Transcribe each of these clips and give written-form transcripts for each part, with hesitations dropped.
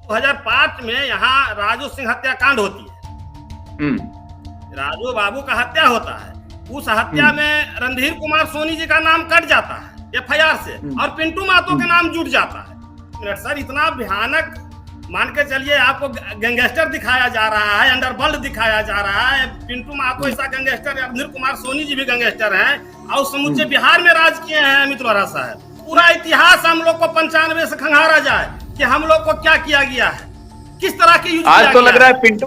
2005 में यहाँ राजू सिंह हत्याकांड होती है। राजू बाबू का हत्या होता है। उस हत्या में रणधीर कुमार सोनी जी का नाम कट जाता है एफआईआर से और पिंटू महतो के नाम जुड़ जाता है। सर इतना भयानक, मान के चलिए आपको गैंगस्टर दिखाया जा रहा है, अंडरवर्ल्ड दिखाया जा रहा है। पिंटू महतो ऐसा गैंगस्टर, रणधीर कुमार सोनी जी भी गैंगस्टर हैं और समूचे बिहार में राज किए हैं अमित वोरा साहब। पूरा इतिहास हम लोग को 95 से खंगारा जाए कि हम लोग को क्या किया गया है, किस तरह की आज तो लग रहा है। पिंटू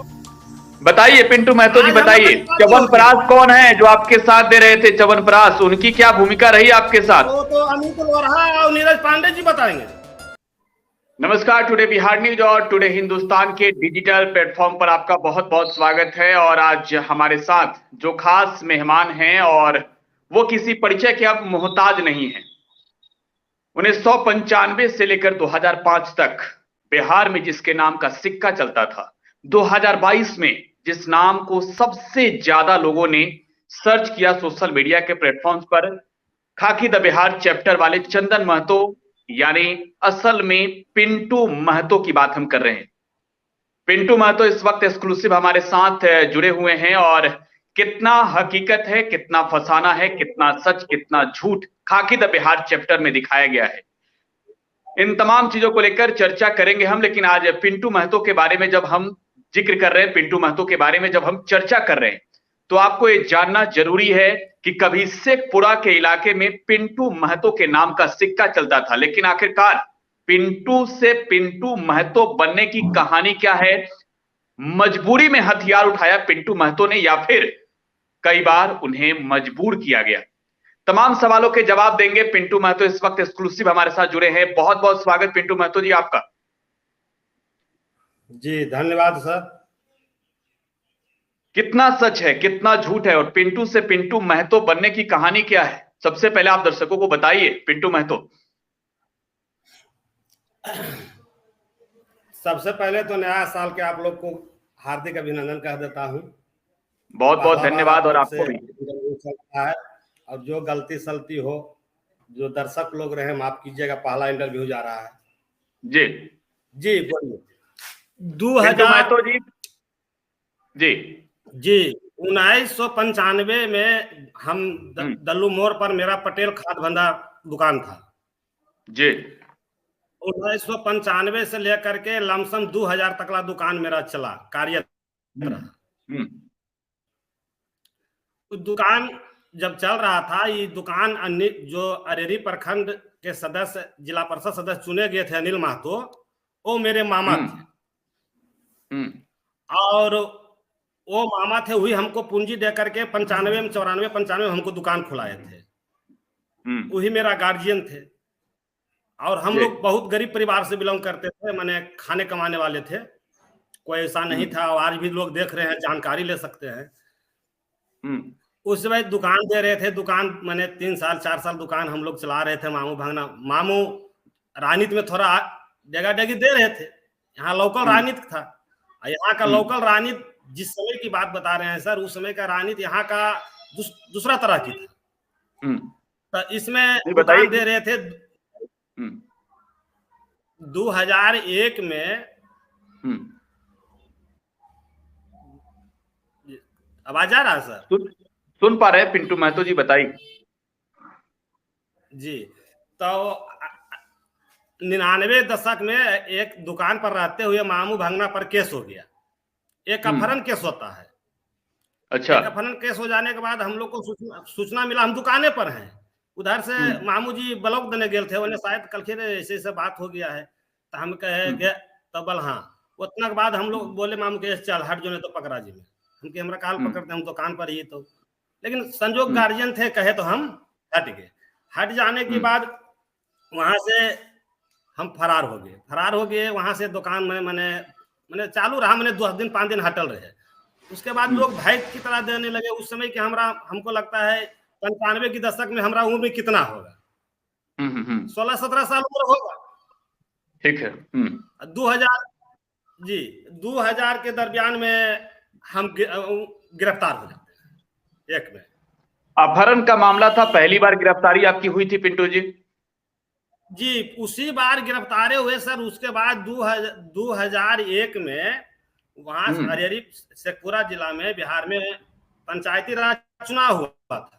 बताइए, पिंटू महतो जी बताइए, च्यवनप्राश कौन है जो आपके साथ दे रहे थे? च्यवनप्राश, उनकी क्या भूमिका रही आपके साथ? तो अमित वोरा और नीरज पांडे जी बताएंगे। नमस्कार, टुडे बिहार न्यूज और टुडे हिंदुस्तान के डिजिटल प्लेटफॉर्म पर आपका बहुत बहुत स्वागत है। और आज हमारे साथ जो खास मेहमान हैं और वो किसी परिचय के अब मोहताज नहीं है। 1995 से लेकर 2005 तक बिहार में जिसके नाम का सिक्का चलता था, 2022 में जिस नाम को सबसे ज्यादा लोगों ने सर्च किया सोशल मीडिया के प्लेटफॉर्म्स पर, खाकी द बिहार चैप्टर वाले चंदन महतो, यानी असल में पिंटू महतो की बात हम कर रहे हैं। पिंटू महतो इस वक्त एक्सक्लूसिव हमारे साथ जुड़े हुए हैं और कितना हकीकत है, कितना फसाना है, कितना सच, कितना झूठ खाकी द बिहार चैप्टर में दिखाया गया है, इन तमाम चीजों को लेकर चर्चा करेंगे हम। लेकिन आज पिंटू महतो के बारे में जब हम जिक्र कर रहे हैं, पिंटू महतो के बारे में जब हम चर्चा कर रहे हैं, तो आपको ये जानना जरूरी है कि कभी शेखपुरा के इलाके में पिंटू महतो के नाम का सिक्का चलता था, लेकिन आखिरकार पिंटू से पिंटू महतो बनने की कहानी क्या है? मजबूरी में हथियार उठाया पिंटू महतो ने या फिर कई बार उन्हें मजबूर किया गया? तमाम सवालों के जवाब देंगे पिंटू महतो। इस वक्त एक्सक्लूसिव हमारे साथ जुड़े हैं। बहुत बहुत स्वागत पिंटू महतो जी आपका। जी धन्यवाद सर। कितना सच है, कितना झूठ है, और पिंटू से पिंटू महतो बनने की कहानी क्या है? सबसे पहले आप दर्शकों को बताइए पिंटू महतो। सबसे पहले तो नया साल के आप लोग को हार्दिक अभिनंदन कह देता हूं। बहुत बहुत धन्यवाद। और आपको भी। और जो गलती सलती हो, जो दर्शक लोग रहे, माफ कीजिएगा, पहला इंटरव्यू जा रहा है। जी जी बोलिए। 2000 जी जी 1995 में हम दल्लू मोड़ पर मेरा पटेल खाद भंडार दुकान था जी। 1995 से लेकर के लमसम 2000 तकला दुकान मेरा चला, कार्य रहा। दुकान जब चल रहा था, ये दुकान जो अरेरी प्रखंड के सदस्य, जिला परिषद सदस्य चुने गए थे अनिल महतो, वो मेरे मामा थे। और वो मामा थे, वही हमको पूंजी दे करके 95 में 94 में हमको दुकान खुलाए थे। वही मेरा गार्जियन थे। और हम लोग बहुत गरीब परिवार से बिलोंग करते थे, माने खाने कमाने वाले थे, कोई ऐसा नहीं था। आज भी लोग देख रहे हैं, जानकारी ले सकते हैं। उस समय दुकान दे रहे थे, दुकान मैंने 3 साल 4 साल दुकान हम लोग चला रहे थे। मामू भागना, मामू राजनीति में थोड़ा जगह जगह दे रहे थे। यहाँ लोकल राजनीति था। यहाँ का लोकल राजनीति जिस समय की बात बता रहे हैं सर, उस समय का राजनीति यहाँ का दूसरा तरह की था। तो इसमें दुकान दे रहे थे। 2001 में आवाज आ रहा है सर? सुन पा रहे हैं पिंटू महतो जी, बताइए। जी तो 99 दशक में एक दुकान पर रहते हुए मामू भागना पर केस हो गया। एक अपहरण केस होता है। अच्छा। एक अपहरण केस हो जाने के बाद हम लोग को सूचना मिला, हम दुकाने पर हैं। उधर से मामू जी ब्लॉक देने गए थे, उन्हें शायद कल के ऐसे ऐसे बात हो गया है। तो हम कहे तो बल हाँ। उतना के बाद हम लोग बोले मामू के चल हट जो, नहीं तो पकड़ा जी में हम हमारा काल पकड़ते, हम दुकान पर ही। तो लेकिन संजोग गार्जियन थे, कहे तो हम हट गए। हट जाने के बाद वहां से हम फरार हो गए वहां से। दुकान में मैंने चालू रहा, मैंने 2 दिन 5 दिन हटल रहे। उसके बाद लोग भय की तरह देने लगे। उस समय कि हमको लगता है 95 की दशक में हमारा उम्र में कितना होगा, 16-17 साल उम्र होगा। ठीक है। 2000 के दरमियान में हम गिरफ्तार हो जाते हैं। एक में अपहरण का मामला था, पहली बार गिरफ्तारी आपकी हुई थी पिंटू जी? जी उसी बार गिरफ्तारे हुए सर। उसके बाद 2001 में वहां अरेरी शेखपुरा जिला में बिहार में पंचायती राज चुनाव हुआ था।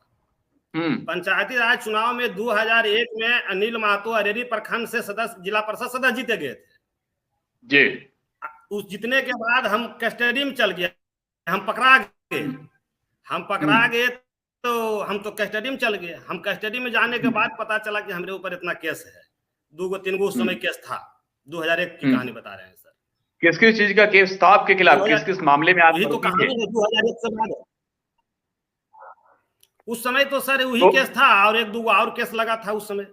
पंचायती राज चुनाव में 2001 में अनिल महतो अरेरी प्रखंड से सदस्य, जिला परिषद सदस्य जीते गए थे जी। उस जीतने के बाद हम कस्टडी में चल गए, हम पकड़ा गए तो हम तो कस्टडी में चल गए। हम कस्टडी में जाने के बाद पता चला कि हमारे ऊपर इतना केस है, 2-3 उस समय केस था। 2001 की कहानी बता रहे हैं सर। किस किस चीज का केस था आपके खिलाफ, किस किस मामले में आप वही तो कहानी है 2001 से बाद। उस समय तो सर वही केस था और 1-2 और केस लगा था उस समय।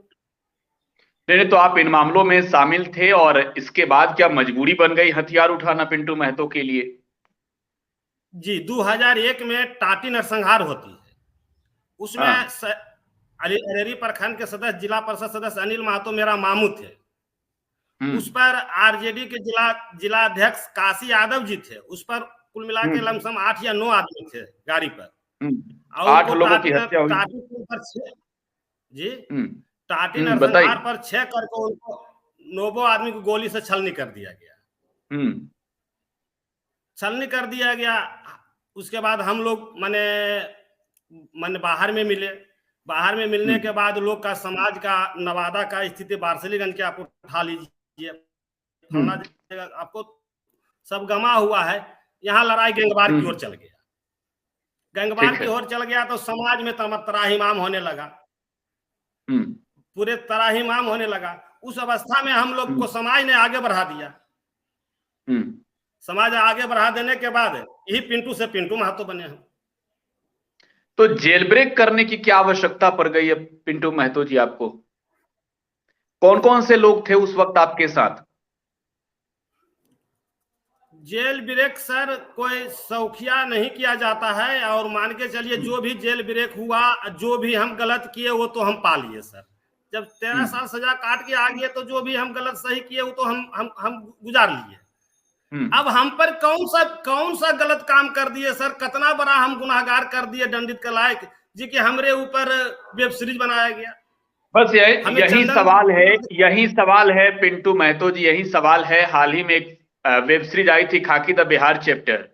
नहीं, तो आप इन मामलों में शामिल थे और इसके बाद क्या मजबूरी बन गई हथियार उठाना पिंटू महतो के लिए? जी 2001 में टाटी नरसंहार होती है, उसमें अरेरी प्रखंड के सदस्य, जिला परिषद सदस्य अनिल महतो मेरा मामू थे। उस पर आरजेडी के जिला अध्यक्ष काशी यादव जी थे। उस पर कुल मिला के लमसम 8 या 9 आदमी थे गाड़ी पर। 8 लोगों की हत्या हुई। जी टाटी नरसंहार पर 6 करके उनको 9 आदमी को गोली से छलनी कर दिया गया। उसके बाद हम लोग मैंने बाहर में मिलने के बाद लोग का, समाज का, नवादा का स्थिति, बारसलीगंज के आप उठा लीजिए, आपको सब गमा हुआ है। यहाँ लड़ाई गैंगवार की ओर चल गया तो समाज में तराहीमाम होने लगा, पूरे तराहीमाम होने लगा। उस अवस्था में हम लोग को समाज ने आगे बढ़ा दिया। समाज आगे बढ़ा देने के बाद यही पिंटू से पिंटू महतो बने हम। तो जेल ब्रेक करने की क्या आवश्यकता पड़ गई है पिंटू महतो जी आपको? कौन कौन से लोग थे उस वक्त आपके साथ? जेल ब्रेक सर कोई शौकिया नहीं किया जाता है, और मान के चलिए जो भी जेल ब्रेक हुआ, जो भी हम गलत किए वो तो हम पा लिए सर। जब 13 साल सजा काट के आ गए तो जो भी हम गलत सही किए वो तो हम गुजार लिए। अब हम पर कौन सा गलत काम कर दिए सर? कितना बड़ा हम गुनाहगार कर दिए, दंडित के लायक जी, कि हमरे ऊपर वेब सीरीज बनाया गया। बस यही सवाल है पिंटू महतो जी, यही सवाल है। हाल ही में एक वेब सीरीज आई थी खाकी द बिहार चैप्टर,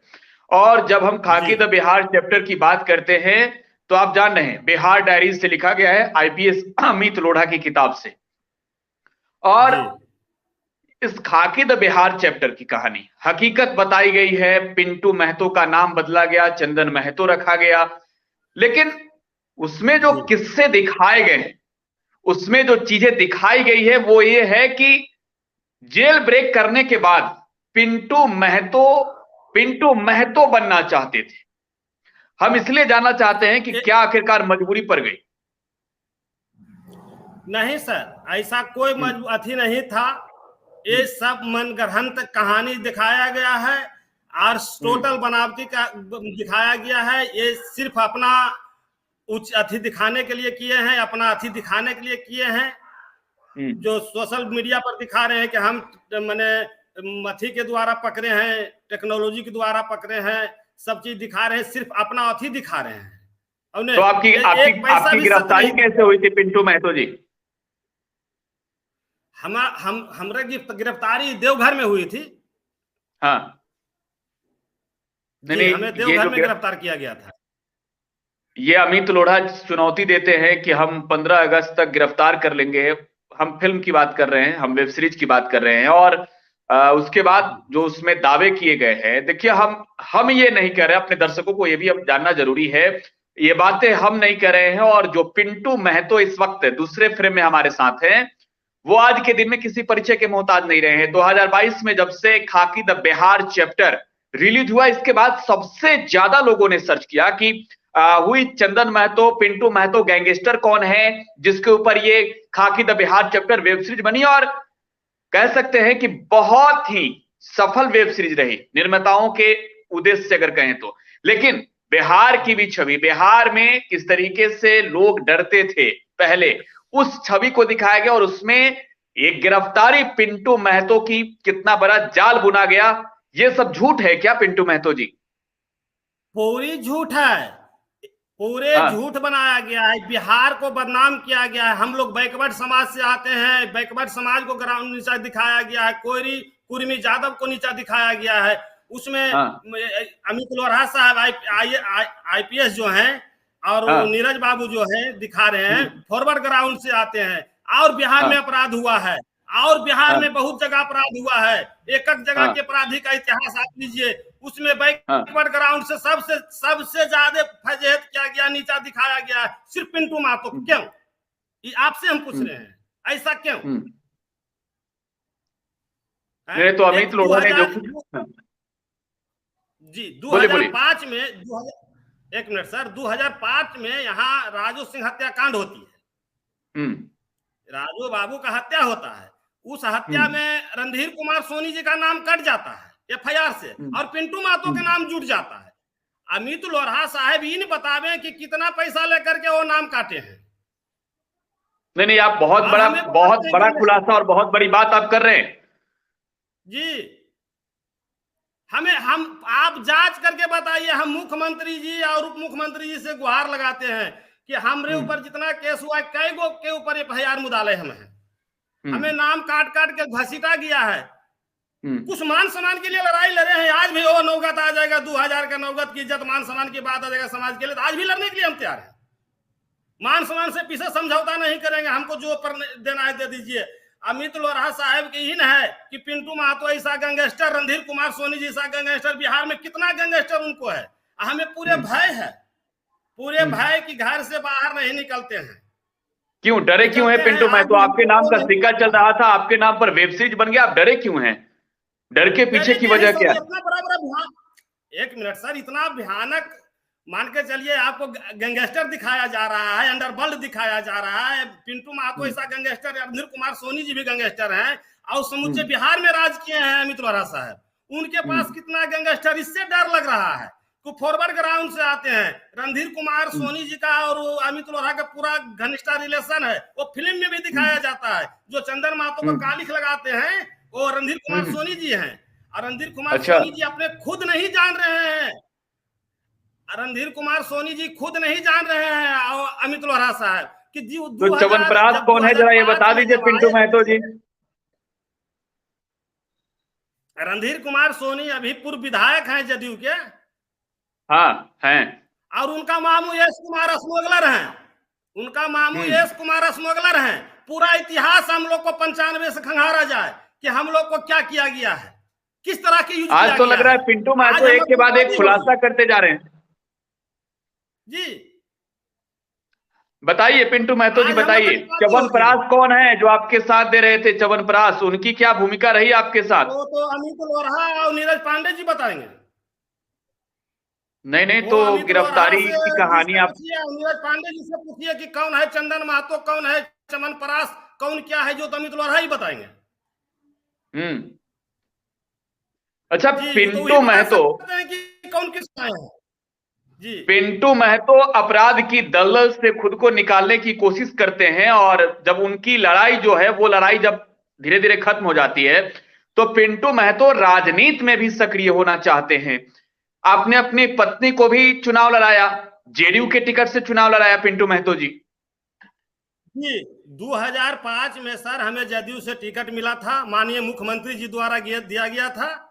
और जब हम खाकी द बिहार चैप्टर की बात करते हैं तो आप जान रहे हैं बिहार डायरीज से लिखा गया है, आईपीएस अमित लोढ़ा की किताब से। और इस खाकी द बिहार चैप्टर की कहानी, हकीकत बताई गई है। पिंटू महतो का नाम बदला गया, चंदन महतो रखा गया, लेकिन उसमें जो किस्से दिखाए गए हैं, उसमें जो चीजें दिखाई गई है वो ये है कि जेल ब्रेक करने के बाद पिंटू महतो बनना चाहते थे। हम इसलिए जानना चाहते हैं कि क्या आखिरकार मजबूरी पड़ गई? नहीं सर, ऐसा कोई अथी नहीं था। ये सब मनगढ़ंत कहानी दिखाया गया है और टोटल बनावटी का दिखाया गया है। ये सिर्फ अपना उच्च अथी दिखाने के लिए किए हैं, अपना अथी दिखाने के लिए किए हैं। जो सोशल मीडिया पर दिखा रहे हैं कि हम अथी के द्वारा पकड़े हैं, टेक्नोलॉजी के द्वारा पकड़े हैं, सब चीज दिखा रहे हैं, सिर्फ अपना अथी दिखा रहे हैं। तो आपकी गिरफ्तारी कैसे हुई थी पिंटू महतो जी? हमारे गिरफ्तारी देवघर में हुई थी। हाँ, हमें देवघर में गिरफ्तार किया गया था। ये अमित लोढ़ा चुनौती देते हैं कि हम 15 अगस्त तक गिरफ्तार कर लेंगे। हम फिल्म की बात कर रहे हैं, हम वेब सीरीज की बात कर रहे हैं, और उसके बाद जो उसमें दावे किए गए हैं, देखिए हम ये नहीं कह रहे, अपने दर्शकों को ये भी अब जानना जरूरी है, ये बातें हम नहीं कर रहे हैं। और जो पिंटू महतो इस वक्त दूसरे फ्रेम में हमारे साथ हैं, वो आज के दिन में किसी परिचय के मोहताज नहीं रहे हैं। 2022 में जब से खाकी द बिहार चैप्टर रिलीज हुआ, इसके बाद सबसे ज्यादा लोगों ने सर्च किया कि हुई चंदन महतो, पिंटू महतो गैंगस्टर कौन है जिसके ऊपर ये खाकी the Bihar chapter web series बनी। और कह सकते हैं कि बहुत ही सफल वेब सीरीज रही निर्माताओं के उद्देश्य से अगर कहें तो। लेकिन बिहार की भी छवि, बिहार में किस तरीके से लोग डरते थे पहले, उस छवि को दिखाया गया, और उसमें एक गिरफ्तारी पिंटू महतो की कितना बड़ा जाल बुना गया। ये सब झूठ है क्या पिंटू महतो जी? पूरी झूठ है, पूरे हाँ झूठ बनाया गया है, बिहार को बदनाम किया गया है। हम लोग बैकवर्ड समाज से आते हैं, बैकवर्ड समाज को ग्राउंड नीचा दिखाया गया है, कोयरी कुर्मी यादव को नीचा दिखाया गया है। उसमें हाँ अमित लोढ़ा साहब आईपीएस जो हैं और हाँ नीरज बाबू जो है दिखा रहे हैं फॉरवर्ड ग्राउंड से आते हैं। और बिहार में हाँ अपराध हुआ है, और बिहार हाँ में बहुत जगह अपराध हुआ है। एक एक जगह हाँ के अपराधी का इतिहास आप लीजिए, उसमें हाँ बैकवर्ड ग्राउंड से सबसे ज्यादा फजीहत किया गया, नीचा दिखाया गया सिर्फ पिंटू महतो। क्यों? ये आपसे हम पूछ रहे हैं, ऐसा क्यों? नहीं तो अमित एक लोढ़ा ने जो जी बोलिए बोलिए 2005 में एक मिनट सर, 2005 में यहाँ राजू सिंह हत्याकांड होती है, राजू बाबू का हत्या होता है। उस हत्या में रणधीर कुमार सोनी जी का नाम कट जाता है एफआईआर से, और पिंटू महतो के नाम जुड़ जाता है। अमित लोढ़ा साहब इन बतावे कि कितना पैसा लेकर के वो नाम काटे हैं। नहीं नहीं, आप बहुत बड़ा खुलासा और बहुत बड़ी बात आप कर रहे हैं जी। आप जांच करके बताइए। हम मुख्यमंत्री जी और उप मुख्यमंत्री जी से गुहार लगाते हैं कि हमारे ऊपर जितना केस हुआ है, कई गो के ऊपर एफआईआर मुदाले हमें नाम काट काट के घसीटा गया है। कुछ मान सम्मान के लिए लड़ाई लड़े हैं, आज भी वो नौगत आ जाएगा, 2000 का नौगत की इज्जत मान सम्मान की बात आ जाएगा समाज के लिए, तो आज भी लड़ने के लिए हम तैयार हैं। मान सम्मान से पीछे समझौता नहीं करेंगे, हमको जो पर देना है दे दीजिए। अमित लोढ़ा साहब की ही है कि पिंटू महतो ऐसा गैंगस्टर, रणधीर कुमार सोनी जी ऐसा गैंगस्टर, बिहार में कितना गैंगस्टर उनको है। हमें पूरे भय है, पूरे भय की घर से बाहर नहीं निकलते हैं। क्यों डरे क्यों है पिंटू महतो? आपके नाम का सिक्का चल रहा था, आपके नाम पर वेब सीरीज बन गया, आप डरे क्यों हैं? डर के पीछे की वजह क्या? इतना बड़ा एक मिनट सर, इतना भयानक मान के चलिए, आपको गैंगस्टर दिखाया जा रहा है, अंडरवर्ल्ड दिखाया जा रहा है। पिंटू महतो ऐसा गैंगस्टर, रणधीर कुमार सोनी जी भी गैंगस्टर हैं और समूचे बिहार में राज किए हैं अमित लोढ़ा साहब। उनके पास कितना गैंगस्टर, इससे डर लग रहा है। तो फॉरवर्ड ग्राउंड से आते हैं। रणधीर कुमार सोनी जी का और अमित लोढ़ा का पूरा घनिष्ठ रिलेशन है, वो फिल्म में भी दिखाया जाता है। जो चंदन महतो को कालिख लगाते हैं वो रणधीर कुमार सोनी जी हैं, और रणधीर कुमार सोनी जी अपने खुद नहीं जान रहे हैं, रणधीर कुमार सोनी जी खुद नहीं जान रहे हैं अमित लोढ़ा साहब कि जी तो च्यवनप्राश कौन है, जरा ये बता दीजिए पिंटू महतो जी। रणधीर कुमार सोनी अभी पूर्व विधायक हैं जदयू के। हाँ हैं। और उनका मामू यश कुमार स्मगलर हैं, उनका मामू यश कुमार स्मगलर हैं। पूरा इतिहास हम लोग को 95 से खंगारा जाए कि हम लोग को क्या किया गया है, किस तरह की यूज आज तो लग रहा है पिंटू महतो एक के बाद एक खुलासा करते जा रहे हैं जी। बताइए पिंटू महतो जी, बताइए च्यवनप्राश कौन है जो आपके साथ दे रहे थे? च्यवनप्राश, उनकी क्या भूमिका रही आपके साथ? वो तो अमित लोढ़ा और नीरज पांडे जी बताएंगे। नहीं नहीं, तो गिरफ्तारी की कहानी आप नीरज पांडे जी से पूछिए कि कौन है चंदन महतो, कौन है च्यवनप्राश, कौन क्या है, जो तो अमित लोढ़ा ही बताएंगे। अच्छा, पिंटू महतो कौन किस है जी? पिंटू महतो अपराध की दलदल से खुद को निकालने की कोशिश करते हैं, और जब उनकी लड़ाई जो है वो लड़ाई जब धीरे धीरे खत्म हो जाती है तो पिंटू महतो राजनीति में भी सक्रिय होना चाहते हैं। आपने अपनी पत्नी को भी चुनाव लड़ाया, जेडीयू के टिकट से चुनाव लड़ाया पिंटू महतो जी। 2005 में सर हमें जदयू से टिकट मिला था, माननीय मुख्यमंत्री जी द्वारा दिया गया था।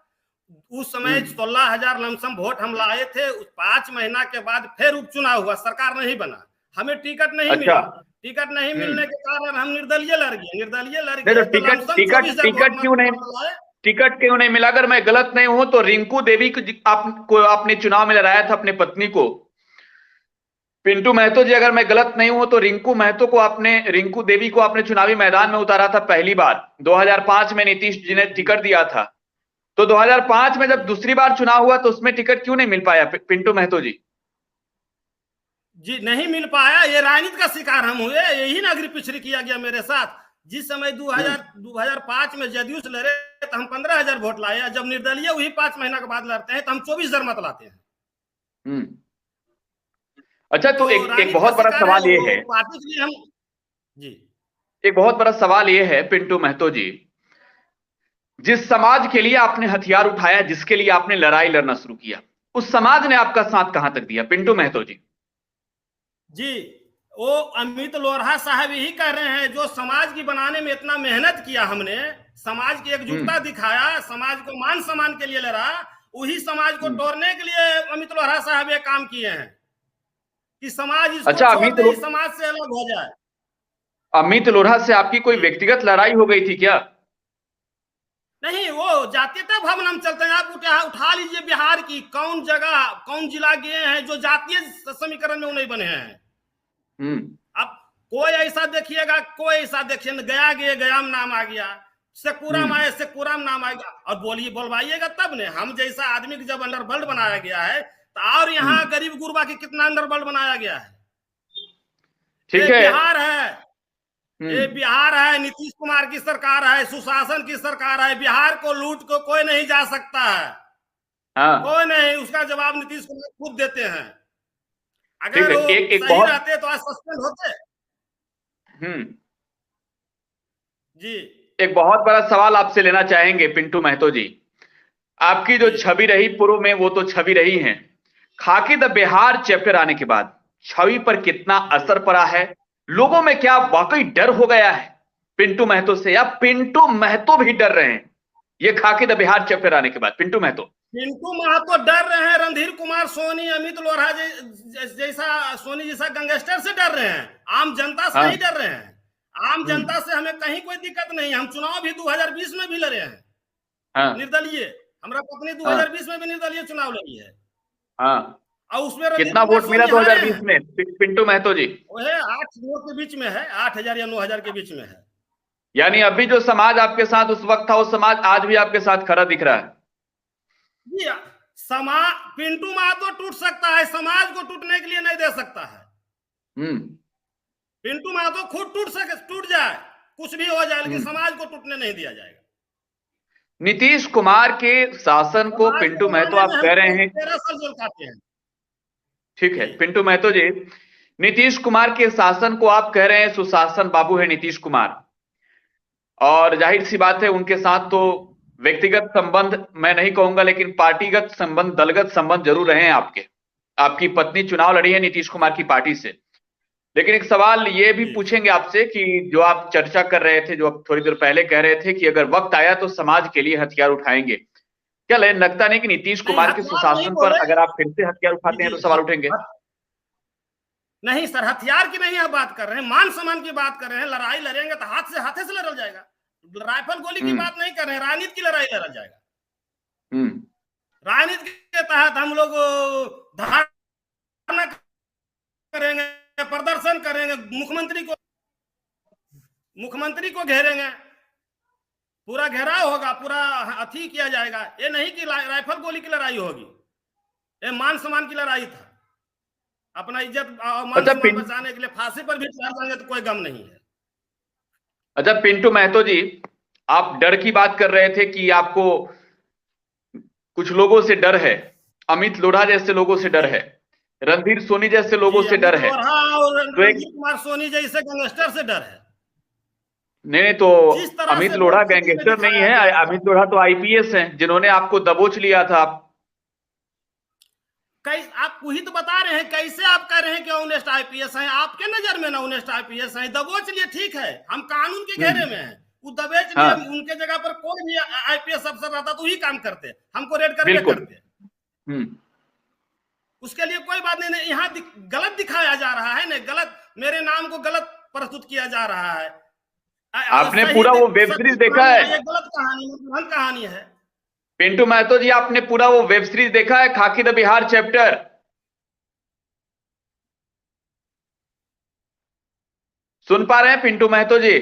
उस समय 16,000 लमसम वोट हम लाए थे। 5 महीना के बाद फिर उपचुनाव हुआ, सरकार नहीं बना, हमें टिकट नहीं मिला। टिकट नहीं मिलने के कारण हम निर्दलीय लड़ गए। टिकट क्यों नहीं मिला? अगर मैं गलत नहीं हूं तो रिंकू देवी को आपने चुनाव में लड़ाया था, अपने पत्नी को। पिंटू महतो जी, अगर मैं गलत नहीं हूं तो रिंकू देवी को आपने चुनावी मैदान में उतारा था पहली बार। 2005 में नीतीश जी ने टिकट दिया था, तो 2005 में जब दूसरी बार चुनाव हुआ तो उसमें टिकट क्यों नहीं मिल पाया पिंटू महतो जी? जी नहीं मिल पाया, ये राजनीति का शिकार हम हुए, यही नागरिक पिछड़ी किया गया मेरे साथ। जिस समय 2005 में जदयू से लड़े तो हम 15,000 वोट लाए, जब निर्दलीय हुई 5 महीना के बाद लड़ते हैं तो हम 24,000 मत लाते हैं। अच्छा, तो एक बहुत बड़ा सवाल ये है पार्टी के लिए हम जी, एक बहुत बड़ा सवाल ये है पिंटू महतो जी, जिस समाज के लिए आपने हथियार उठाया, जिसके लिए आपने लड़ाई लड़ना शुरू किया, उस समाज ने आपका साथ कहां तक दिया पिंटू महतो जी? जी, वो अमित लोढ़ा साहब यही कह रहे हैं, जो समाज की बनाने में इतना मेहनत किया हमने, समाज की एकजुटता दिखाया, समाज को मान सम्मान के लिए लड़ा, वही समाज को तोड़ने के लिए अमित लोढ़ा साहब ये काम किए हैं कि समाज इसको अच्छा, छोड़ दे, समाज से अलग हो जाए। अमित लोढ़ा से आपकी कोई व्यक्तिगत लड़ाई हो गई थी क्या? नहीं, वो जातीयता भावना में चलते हैं। आप उठा लीजिए बिहार की कौन जगह, कौन जिला गए हैं जो जातीय समीकरण में वो नहीं बने हैं। अब कोई ऐसा देखिएगा, कोई ऐसा देखिए, गया गए गया में नाम आ गया, सेकुराम आए सेकुराम नाम आएगा, और बोलिए बोलवाइएगा तब ने। हम जैसा आदमी को जब अंडरवर्ल्ड बनाया गया है, तो और यहाँ गरीब गुरबा की कितना अंडरवर्ल्ड बनाया गया है। ठीक है, बिहार है, ये बिहार है, नीतीश कुमार की सरकार है, सुशासन की सरकार है। बिहार को लूट को कोई नहीं जा सकता है। कोई नहीं, उसका जवाब नीतीश कुमार खुद देते हैं। अगर वो सही रहते तो आज सस्पेंड होते। जी, एक बहुत बड़ा सवाल आपसे लेना चाहेंगे पिंटू महतो जी। आपकी जो छवि रही पूर्व में, वो तो छवि रही है, खाकी द बिहार चैप्टर आने के बाद छवि पर कितना असर पड़ा है? लोगों में क्या वाकई डर हो गया है पिंटू महतो से, या पिंटू महतो भी डर रहे हैं ये खाकी द बिहार चैप्टर आने के बाद? पिंटू महतो डर रहे हैं, रणधीर कुमार सोनी, अमित लोढ़ा जैसा सोनी जैसा गैंगस्टर से डर रहे हैं। आम जनता से नहीं डर रहे हैं। आम जनता से हमें कहीं कोई दिक्कत नहीं। हम चुनाव भी 2020 में भी लड़े हैं, निर्दलीय। हमारा पत्नी 2020 में भी निर्दलीय चुनाव लड़ी है। और उसमें कितना वोट मिला 2020 में पिंटू महतो जी? वो है 8-9 के बीच में है, 8000 या 9000 के बीच में है। यानी अभी जो समाज आपके साथ उस वक्त था, वो समाज आज भी आपके साथ खड़ा दिख रहा है? जी, समाज पिंटू महतो टूट सकता है, समाज को टूटने के लिए नहीं दे सकता है। पिंटू महतो खुद टूट जाए, कुछ भी हो जाए, लेकिन समाज को टूटने नहीं दिया जाएगा। नीतीश कुमार के शासन को पिंटू महतो आप कह रहे हैं 13 साल जेल काटे हैं। ठीक है पिंटू महतो जी, नीतीश कुमार के शासन को आप कह रहे हैं सुशासन बाबू है नीतीश कुमार, और जाहिर सी बात है उनके साथ तो व्यक्तिगत संबंध मैं नहीं कहूंगा, लेकिन पार्टीगत संबंध, दलगत संबंध जरूर रहे हैं आपके। आपकी पत्नी चुनाव लड़ी है नीतीश कुमार की पार्टी से। लेकिन एक सवाल ये भी पूछेंगे आपसे कि जो आप चर्चा कर रहे थे, जो आप थोड़ी देर पहले कह रहे थे कि अगर वक्त आया तो समाज के लिए हथियार उठाएंगे, क्या लगता नहीं कि नीतीश कुमार के सुशासन पर अगर आप फिर से हथियार उठाते हैं तो सवाल उठेंगे? नहीं सर, हथियार की नहीं आप बात कर रहे हैं, मान सम्मान की बात कर रहे हैं। लड़ाई लड़ेंगे तो हाथे से लड़ा जाएगा। राइफल गोली की बात नहीं कर रहे हैं, राजनीति की लड़ाई लड़ा जाएगा। राजनीति के तहत हम लोग धारणा करेंगे, प्रदर्शन करेंगे, मुख्यमंत्री को घेरेंगे, पूरा घेराव होगा, पूरा अथी किया जाएगा। ये नहीं कि राइफल गोली की लड़ाई होगी, ये मान सम्मान की लड़ाई था। अपना इज्जत और मान सम्मान बचाने के लिए फांसी पर भी चढ़ जाएंगे तो कोई गम नहीं है। अच्छा पिंटू महतो जी, आप डर की बात कर रहे थे कि आपको कुछ लोगों से डर है, अमित लोढ़ा जैसे लोगों से डर है, रणधीर सोनी जैसे लोगों से डर है, रणधीर कुमार सोनी जैसे गैंगस्टर से डर है। नहीं तो अमित लोढ़ा गैंगस्टर नहीं है, अमित लोढ़ा तो आईपीएस हैं जिन्होंने आपको दबोच लिया था। आप वही तो बता रहे हैं, कैसे आप कह रहे हैं कि ऑनेस्ट आईपीएस हैं? आपके नजर में ना ऑनेस्ट आईपीएस हैं। दबोच लिए ठीक है, हम कानून के घेरे में हैं, वो दबोच लिए। उनके जगह पर कोई भी आईपीएस अफसर रहता तो वही काम करते, हमको रेड करते। उसके लिए कोई बात नहीं। यहाँ गलत दिखाया जा रहा है ना, गलत मेरे नाम को गलत प्रस्तुत किया जा रहा है। आपने पूरा वो वेब सीरीज देखा है? ये गलत कहानी है। पिंटू महतो जी, आपने पूरा वो वेब सीरीज देखा है खाकी द बिहार चैप्टर? सुन पा रहे हैं पिंटू महतो जी?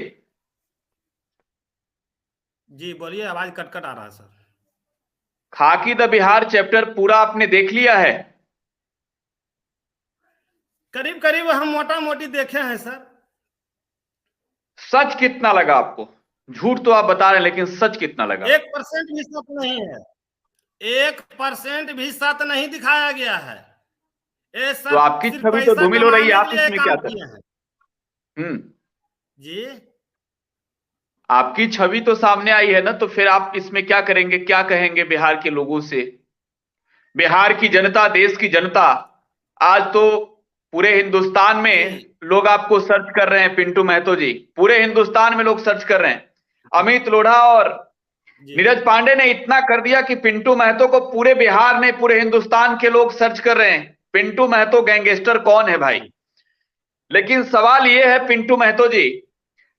जी बोलिए, आवाज कटकट आ रहा है सर। खाकी द बिहार चैप्टर पूरा आपने देख लिया है? करीब करीब हम मोटा मोटी देखे हैं सर। सच कितना लगा आपको? झूठ तो आप बता रहे हैं, लेकिन सच कितना लगा? 1% भी सच नहीं है, 1% भी सच नहीं दिखाया गया है। तो आपकी छवि तो धूमिल हो रही है, आप इसमें क्या कर रहे हैं? जी, आपकी छवि तो सामने आई है ना, तो फिर आप इसमें क्या करेंगे, क्या कहेंगे बिहार के लोगों से? बिहार की जनता, देश की जनता आज तो पूरे हिंदुस्तान में लोग आपको सर्च कर रहे हैं पिंटू महतो जी, पूरे हिंदुस्तान में लोग सर्च कर रहे हैं। अमित लोढ़ा और नीरज पांडे ने इतना कर दिया कि पिंटू महतो को पूरे बिहार में, पूरे हिंदुस्तान के लोग सर्च कर रहे हैं, पिंटू महतो गैंगस्टर कौन है भाई। लेकिन सवाल यह है पिंटू महतो जी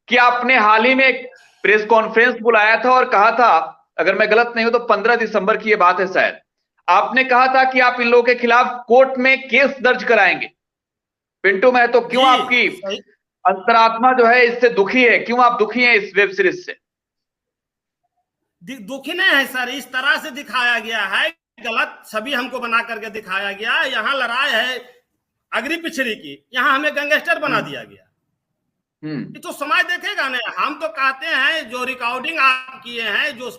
कि आपने हाल ही में एक प्रेस कॉन्फ्रेंस बुलाया था और कहा था, अगर मैं गलत नहीं हूं तो 15 दिसंबर की यह बात है शायद, आपने कहा था कि आप इन लोगों के खिलाफ कोर्ट में केस दर्ज कराएंगे। पिंटू महतो क्यों आपकी अंतरात्मा जो है इससे दुखी है, क्यों आप दुखी हैं इस वेब सीरीज से? दुखी नहीं है सर, इस तरह से दिखाया गया है, गलत छवि हमको बना करके दिखाया गया। यहाँ लड़ाई है अगरी पिछड़ी की, यहाँ हमें गैंगस्टर बना दिया गया। ये तो समाज देखेगा ना। हम तो कहते हैं जो रिकॉर्डिंग आप किए हैं, जो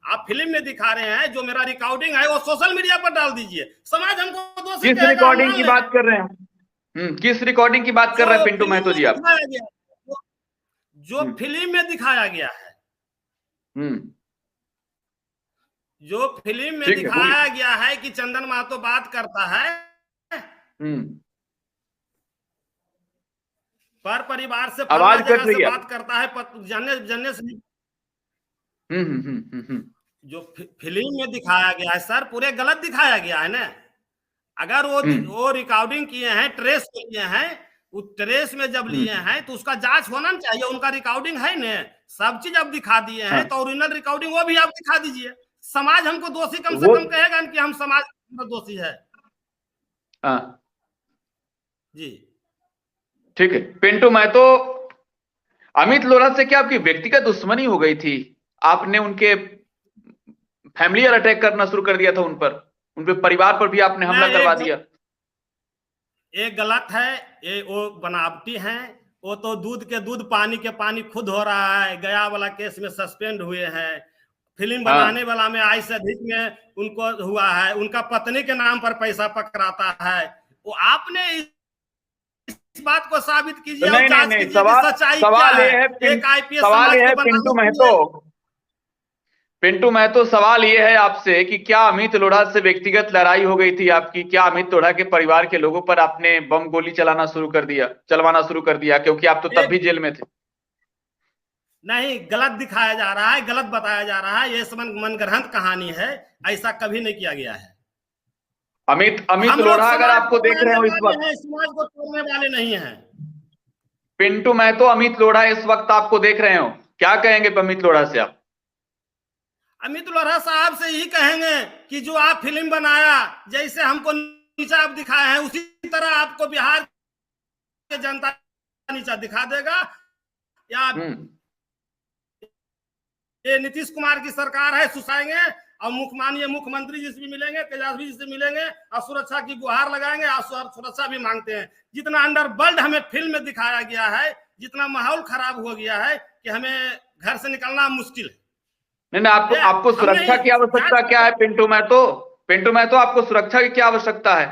आप फिल्म में दिखा रहे हैं, जो मेरा रिकॉर्डिंग है वो सोशल मीडिया पर डाल दीजिए, समाज हमको दोषी किस रिकॉर्डिंग की बात कर रहे हैं? किस रिकॉर्डिंग की बात कर रहे हैं पिंटू महतो जी आप? जो फिल्म में दिखाया गया है, जो फिल्म में दिखाया गया है कि चंदन महतो बात करता है, पर परिवार से आवाज कट रही है, बात करता है, जानने से जो फिल्म में दिखाया गया है सर, पूरे गलत दिखाया गया है ना। अगर वो रिकॉर्डिंग किए हैं, ट्रेस किए हैं, उस ट्रेस में जब लिए हैं तो उसका जांच होना चाहिए। उनका रिकॉर्डिंग है ना, सब चीज अब दिखा दिए हैं, तो ओरिजिनल रिकॉर्डिंग वो भी आप दिखा दीजिए। समाज हमको दोषी कम से कम कहेगा कि हम समाज दोषी है। जी ठीक है। पिंटू महतो, अमित लोढ़ा से क्या आपकी व्यक्तिगत दुश्मनी हो गई थी? आपने उनके फैमिलियर अटैक करना शुरू कर दिया था, उनके परिवार पर भी आपने हमला करवा दिया? ये गलत है, ये वो बनावटी है। वो तो दूध के दूध पानी के पानी खुद हो रहा है। गया वाला केस में सस्पेंड हुए हैं, फिल्म बनाने वाला में आय से अधिक में उनको हुआ है, उनका पत्नी के नाम पर पैसा पकड़ाता है। वो आपने इस बात को साबित कीजिए, नहीं, सवाल ये है पिंटू महतो, सवाल ये है आपसे कि क्या अमित लोढ़ा से व्यक्तिगत लड़ाई हो गई थी आपकी? क्या अमित लोढ़ा के परिवार के लोगों पर आपने बम गोली चलवाना शुरू कर दिया, क्योंकि आप तो तब भी जेल में थे? नहीं, गलत दिखाया जा रहा है, गलत बताया जा रहा है, ये मनगढ़ंत कहानी है, ऐसा कभी नहीं किया गया है। अमित लोढ़ा अगर आपको देख रहे हो इस वक्त, समाज को तोड़ने वाले नहीं हैं। पिंटू महतो, अमित लोढ़ा इस वक्त आपको देख रहे हो, क्या कहेंगे अमित लोढ़ा से आप? अमित लोढ़ा साहब से यही कहेंगे कि जो आप फिल्म बनाया, जैसे हमको नीचा आप दिखाए हैं, उसी तरह आपको बिहार के जनता नीचा दिखा देगा। या ये नीतीश कुमार की सरकार है, सुसाएंगे और माननीय मुख्यमंत्री जी से भी मिलेंगे, तेजस्वी जी से मिलेंगे और सुरक्षा की गुहार लगाएंगे और सुरक्षा भी मांगते हैं। जितना अंडरवर्ल्ड हमें फिल्म में दिखाया गया है, जितना माहौल खराब हो गया है कि हमें घर से निकलना मुश्किल है। नहीं, आपको सुरक्षा की आवश्यकता क्या है पिंटू महतो, आपको सुरक्षा की क्या आवश्यकता है?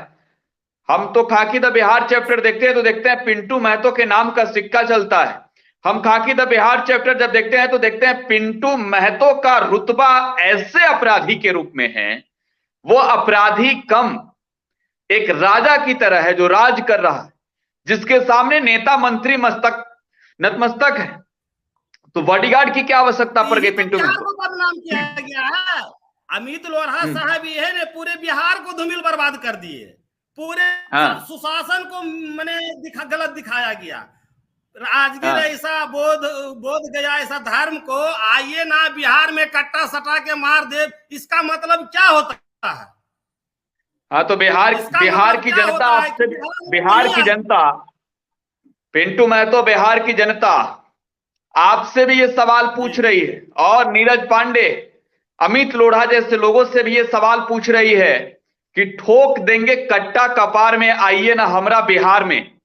हम तो खाकी द बिहार चैप्टर देखते हैं तो देखते हैं पिंटू महतो के नाम का सिक्का चलता है। हम खाकी द बिहार चैप्टर जब देखते हैं तो देखते हैं पिंटू महतो का रुतबा ऐसे अपराधी के रूप में है, वो अपराधी कम एक राजा की तरह है जो राज कर रहा है, जिसके सामने नेता मंत्री नतमस्तक है। तो बॉडीगार्ड की क्या आवश्यकता पड़ गई पिंटू महतो को? बदनाम किया गया है। अमित लोढ़ा साहब ये ने पूरे बिहार को धूमिल बर्बाद कर दिए, पूरे सुशासन को मैंने गलत दिखाया गया। राजगीर ऐसा बोध गया ऐसा धर्म को आइए ना बिहार में कट्टा सटा के मार दे, इसका मतलब क्या होता है? हाँ, तो बिहार की जनता आपसे, बिहार की जनता, पिंटू महतो, बिहार की जनता आपसे भी ये सवाल पूछ रही है, और नीरज पांडे, अमित लोढ़ा जैसे लोगों से भी ये सवाल पूछ रही है कि ठोक देंगे कट्टा कपार में, आइए ना हमरा बिहार में।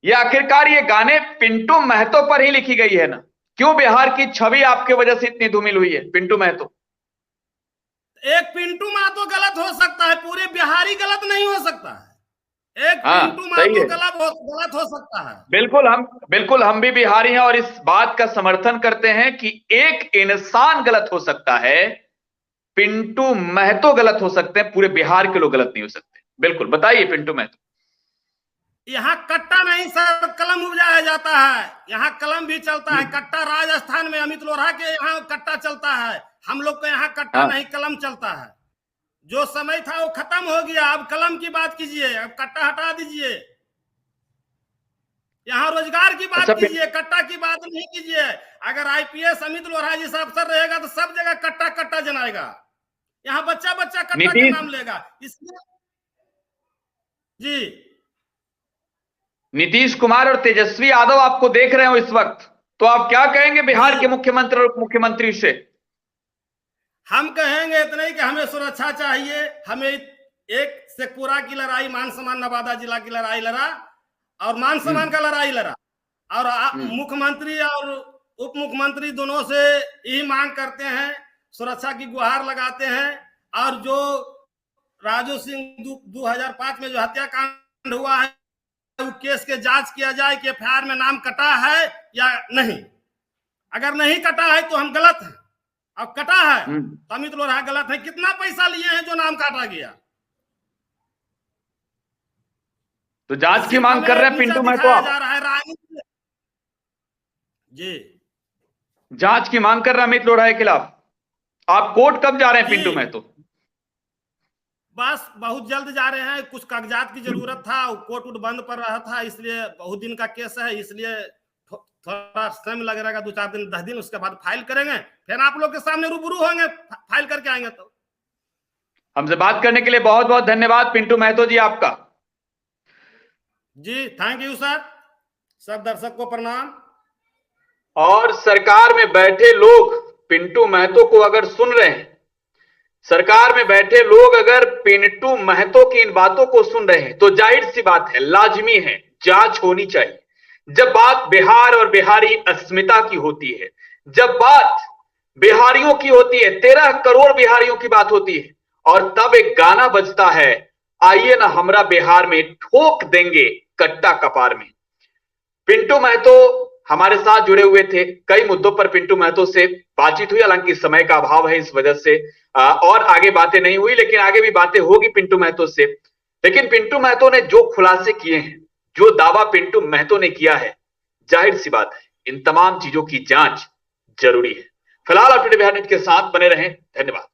ये आखिरकार ये गाने पिंटू महतो पर ही लिखी गई है ना? क्यों बिहार की छवि आपके वजह से इतनी धूमिल हुई है पिंटू महतो? एक पिंटू महतो गलत हो सकता है, पूरे बिहारी गलत नहीं हो सकता है। एक पिंटू महतो गलत हो सकता है। बिल्कुल हम भी बिहारी हैं और इस बात का समर्थन करते हैं कि एक इंसान गलत हो सकता है, पिंटू महतो गलत हो सकते हैं, पूरे बिहार के लोग गलत नहीं हो सकते। बिल्कुल, बताइए पिंटू महतो। यहाँ कट्टा नहीं सर, कलम उपजाया जाता है, यहाँ कलम भी चलता है। कट्टा राजस्थान में अमित लोढ़ा के यहाँ कट्टा चलता है, हम लोग के यहाँ कट्टा नहीं कलम चलता है। जो समय था वो खत्म हो गया, अब कलम की बात कीजिए, अब कट्टा हटा दीजिए। यहाँ रोजगार की बात कीजिए, कट्टा की बात नहीं कीजिए। अगर आईपीएस अमित लोढ़ा जैसा अफसर रहेगा तो सब जगह कट्टा कट्टा जनाएगा, यहाँ बच्चा बच्चा कट्टा का नाम लेगा। इसलिए जी नीतीश कुमार और तेजस्वी यादव आपको देख रहे हो इस वक्त, तो आप क्या कहेंगे बिहार के मुख्यमंत्री और उप मुख्यमंत्री से? हम कहेंगे इतना ही कि हमें सुरक्षा चाहिए। हमें एक शेखपुरा की लड़ाई, मान सम्मान नवादा जिला की लड़ाई लड़ा और मान सम्मान का लड़ाई लड़ा, और मुख्यमंत्री और उप मुख्यमंत्री दोनों से यही मांग करते हैं, सुरक्षा की गुहार लगाते हैं। और जो राजू सिंह 2005 में जो हत्याकांड हुआ है, वो केस के जांच किया जाए कि एफआईआर में नाम कटा है या नहीं। अगर नहीं कटा है तो हम गलत हैं, अब कटा है तो अमित लोढ़ा गलत है। कितना पैसा लिए हैं जो नाम काटा गया? तो जांच की मांग कर रहे हैं पिंटू महतो आप? जी जांच की मांग कर रहे हैं अमित लोढ़ा के खिलाफ। आप कोर्ट कब जा रहे हैं पिंटू महतो? बस बहुत जल्द जा रहे हैं, कुछ कागजात की जरूरत था, कोर्ट उट बंद पर रहा था, इसलिए बहुत दिन का केस है, इसलिए थोड़ा समय लग रहेगा, 2-4 दिन 10 दिन, उसके बाद फाइल करेंगे, फिर आप लोग के सामने रूबरू होंगे, फाइल करके आएंगे। तो हमसे बात करने के लिए बहुत बहुत धन्यवाद पिंटू महतो जी आपका। जी थैंक यू सर, सब दर्शक को प्रणाम। और सरकार में बैठे लोग पिंटू महतो को अगर सुन रहे हैं, सरकार में बैठे लोग अगर पिंटू महतो की इन बातों को सुन रहे हैं, तो जाहिर सी बात है, लाजमी है, जांच होनी चाहिए। जब बात बिहार और बिहारी अस्मिता की होती है, जब बात बिहारियों की होती है, 13 करोड़ बिहारियों की बात होती है, और तब एक गाना बजता है, आइए ना हमरा बिहार में ठोक देंगे कट्टा कपार में। पिंटू महतो हमारे साथ जुड़े हुए थे, कई मुद्दों पर पिंटू महतो से बातचीत हुई, हालांकि समय का अभाव है इस वजह से और आगे बातें नहीं हुई, लेकिन आगे भी बातें होगी पिंटू महतो से। लेकिन पिंटू महतो ने जो खुलासे किए हैं, जो दावा पिंटू महतो ने किया है, जाहिर सी बात है, इन तमाम चीजों की जांच जरूरी है। फिलहाल अपडेट बिहार नेट के साथ बने रहें, धन्यवाद।